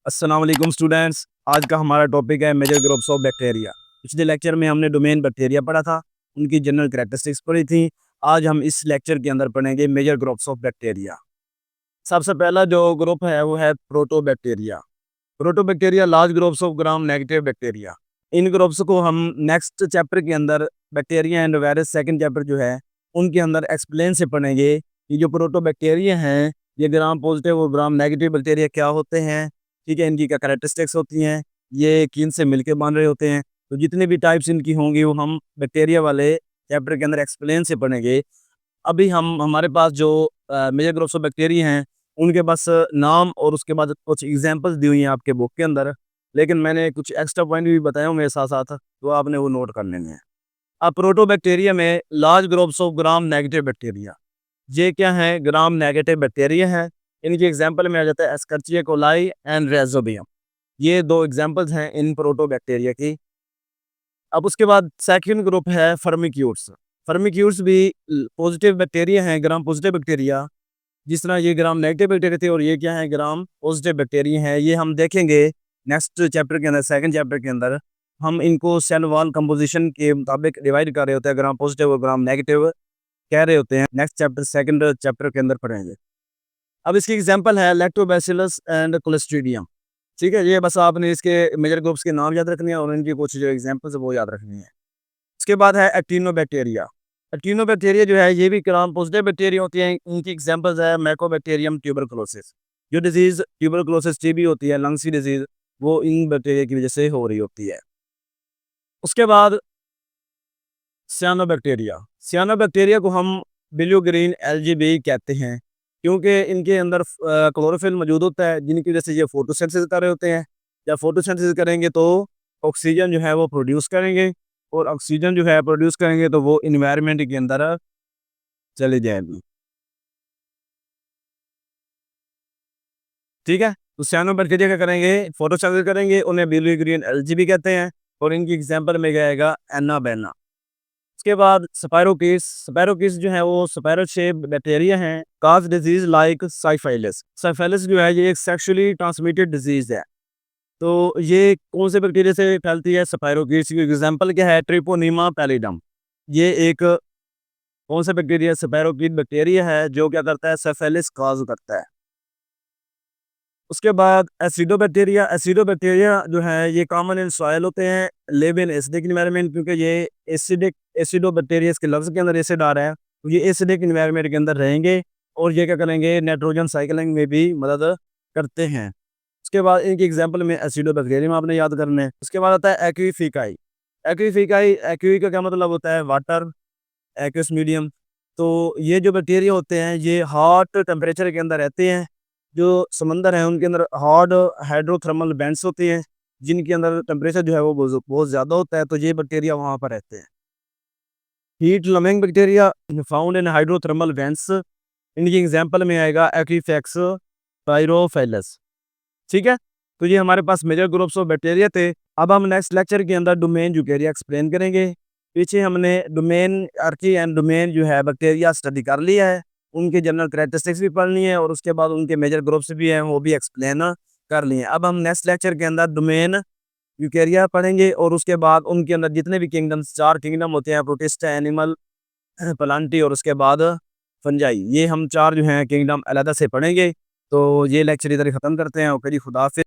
अस्सलाम वालेकुम स्टूडेंट्स। आज का हमारा टॉपिक है मेजर ग्रुप्स ऑफ बैक्टीरिया। पिछले लेक्चर में हमने डोमेन बैक्टीरिया पढ़ा था, उनकी जनरल कैरेक्टरिस्टिक्स पढ़ी थी। आज हम इस लेक्चर के अंदर पढ़ेंगे मेजर ग्रुप्स ऑफ बैक्टीरिया। सबसे पहला जो ग्रुप है वो है proteobacteria. Proteobacteria large groups of gram negative bacteria. इन ग्रुप्स को हम नेक्स्ट चैप्टर के अंदर bacteria and virus second chapter जो है उनके अंदर एक्सप्लेन से पढ़ेंगे कि जो प्रोटोबैक्टीरिया हैं ये ग्राम पॉजिटिव और ग्राम नेगेटिव बैक्टीरिया क्या होते हैं, ठीक है, इनकी क्या कैरेक्टरिस्टिक्स होती हैं, ये किन से मिलके बन रहे होते हैं। तो जितने भी टाइप्स इनकी होंगी वो हम बैक्टीरिया वाले चैप्टर के अंदर एक्सप्लेन से पढ़ेंगे। अभी हम हमारे पास जो मेजर ग्रुप्स ऑफ बैक्टीरिया हैं उनके बस नाम और उसके बाद कुछ एग्जांपल्स दी हुई हैं आपके बुक के अंदर, लेकिन मैंने कुछ एक्स्ट्रा पॉइंट भी बताए होंगे साथ साथ, तो आपने वो नोट कर लेने हैं। अब प्रोटोबैक्टीरिया में large groups of gram negative bacteria, ये क्या है, ग्राम नेगेटिव बैक्टीरिया है। इनकी एग्जांपल में आ जाता है एस्कर्चिया कोलाई एंड रेजोबियम। ये दो एग्जांपल्स हैं इन प्रोटोबैक्टीरिया की। अब उसके बाद सेकंड ग्रुप है फर्मिक्यूट्स। फर्मिक्यूट्स भी पॉजिटिव बैक्टीरिया हैं, ग्राम पॉजिटिव बैक्टीरिया। जिस तरह ये ग्राम नेगेटिव बैक्टीरिया थे और ये क्या है, ग्राम पॉजिटिव बैक्टीरिया हैं। ये हम देखेंगे नेक्स्ट चैप्टर के अंदर, सेकंड चैप्टर के अंदर हम इनको सेल वॉल कंपोजिशन के मुताबिक डिवाइड कर रहे होते हैं, ग्राम पॉजिटिव और ग्राम नेगेटिव कह रहे होते हैं। नेक्स्ट चैप्टर सेकंड चैप्टर के अंदर पढ़ेंगे। अब इसकी एग्जांपल है लैक्टोबैसिलस एंड क्लोस्ट्रीडियम। ठीक है, ये बस आपने इसके मेजर ग्रुप्स के नाम याद रखने हैं और इनकी कुछ जो एग्जांपल्स है वो याद रखनी है। उसके बाद है एक्टिनोबैक्टीरिया। एक्टिनोबैक्टीरिया जो है ये भी ग्राम पॉजिटिव बैक्टीरिया होती हैं। इनकी एग्जांपल्स है माइकोबैक्टीरियम ट्यूबरकुलोसिस। जो डिजीज ट्यूबरकुलोसिस टीबी होती है, लंग्स की डिजीज, वो इन बैक्टीरिया की वजह से हो रही होती है। उसके बाद सियानोबैक्टीरिया। सियानोबैक्टीरिया को हम ब्लू ग्रीन एल्गी भी कहते हैं क्योंकि इनके अंदर क्लोरोफिल मौजूद होता है, जिनकी वजह से ये फोटोसिंथेसिस कर रहे होते हैं। जब फोटोसिंथेसिस करेंगे तो ऑक्सीजन जो है वो प्रोड्यूस करेंगे, और ऑक्सीजन जो है प्रोड्यूस करेंगे तो वो इन्वायरमेंट के अंदर चली जाएगी। ठीक है, तो सियानोबैक्टीरिया क्या करेंगे, फोटोसिंथेसिस करेंगे, उन्हें ब्लू ग्रीन एल्गी भी कहते हैं। और इनकी एग्जाम्पल में जाएगा एनाबेना। उसके बाद स्पायरोकीट्स। स्पायरोकीट्स जो है वो स्पायरल शेप बैक्टीरिया हैं, काज डिजीज लाइक साइफाइलिस। साइफाइलिस जो है ये एक सेक्सुअली ट्रांसमिटेड डिजीज है। तो ये कौन से बैक्टीरिया से फैलती है, स्पायरोकीट्स की एग्जांपल क्या है, ट्रिपोनीमा पैलिडम। ये एक कौन सा बैक्टीरिया, स्पायरोकीट बैक्टीरिया है जो क्या करता है, साइफाइलिस काज करता है। उसके बाद एसिडोबैक्टीरिया। एसिडोबैक्टीरिया जो है ये कॉमन इन सॉइल होते हैं, लिव इन एसिडिक इन्वायरमेंट, क्योंकि ये एसिडिक एसिडोबैक्टीरिया इसके लफ्ज़ के अंदर एसिड आ रहा है, तो ये एसिडिक इन्वायरमेंट के अंदर रहेंगे और ये क्या करेंगे, नाइट्रोजन साइकिलिंग में भी मदद करते हैं। उसके बाद इनकी एग्जाम्पल में एसिडोबैक्टीरियम आपने याद करने हैं। उसके बाद आता है एक्वीफिकाई। एक्वीफिकाई, एक्वी का क्या मतलब होता है, वाटर, एक्वस मीडियम। तो ये जो बैक्टीरिया होते हैं ये हॉट टेम्परेचर के अंदर रहते हैं। जो समंदर है उनके अंदर हॉट हाइड्रोथर्मल वेंट्स होती हैं, जिनके अंदर टेम्परेचर जो है वो बहुत बहुत ज़्यादा होता है, तो ये बैक्टीरिया वहाँ पर रहते हैं। Heat loving bacteria found in hydrothermal vents. इनकी एग्जांपल में आएगा एक्वीफेक्स पायरोफाइलस। ठीक है, तो ये हमारे पास मेजर ग्रुप्स ऑफ बैक्टीरिया थे। अब हम नेक्स्ट लेक्चर के अंदर डोमेन यूकेरिया एक्सप्लेन करेंगे। पीछे हमने डोमेन आर्की एंड डोमेन जो है बैक्टीरिया स्टडी कर लिया है, उनके जनरल कैरेक्टरिस्टिक्स भी पढ़ लिए हैं और उसके बाद उनके मेजर ग्रुप्स भी हैं वो भी एक्सप्लेन कर लिए हैं। अब हम नेक्स्ट लेक्चर के अंदर डोमेन यूकेरिया पढ़ेंगे और उसके बाद उनके अंदर जितने भी किंगडम्स, 4 किंगडम होते हैं, प्रोटिस्टा, एनिमल, प्लांटी और उसके बाद फंजाई, ये हम 4 जो हैं किंगडम अलहदा से पढ़ेंगे। तो ये लेक्चर इधर ही ख़त्म करते हैं। ओके जी, खुदा हाफिज़।